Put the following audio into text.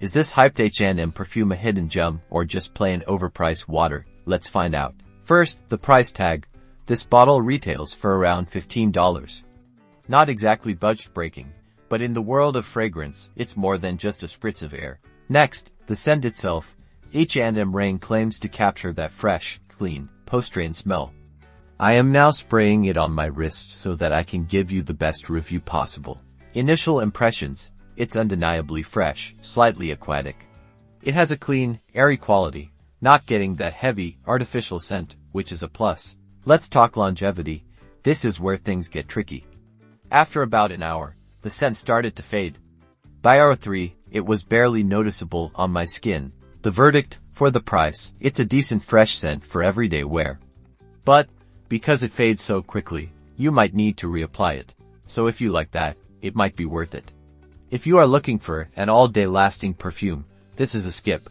Is this hyped H&M perfume a hidden gem or just plain overpriced water? Let's find out. First, the price tag. This bottle retails for around $15. Not exactly budget-breaking, but in the world of fragrance, it's more than just a spritz of air. Next, the scent itself. H&M Rain claims to capture that fresh, clean, post-rain smell. I am now spraying it on my wrist so that I can give you the best review possible. Initial impressions. It's undeniably fresh, slightly aquatic. It has a clean, airy quality, not getting that heavy, artificial scent, which is a plus. Let's talk longevity. This is where things get tricky. After about an hour, the scent started to fade. By hour 3, it was barely noticeable on my skin. The verdict, for the price, it's a decent fresh scent for everyday wear. But, because it fades so quickly, you might need to reapply it. So if you like that, it might be worth it. If you are looking for an all-day lasting perfume, this is a skip.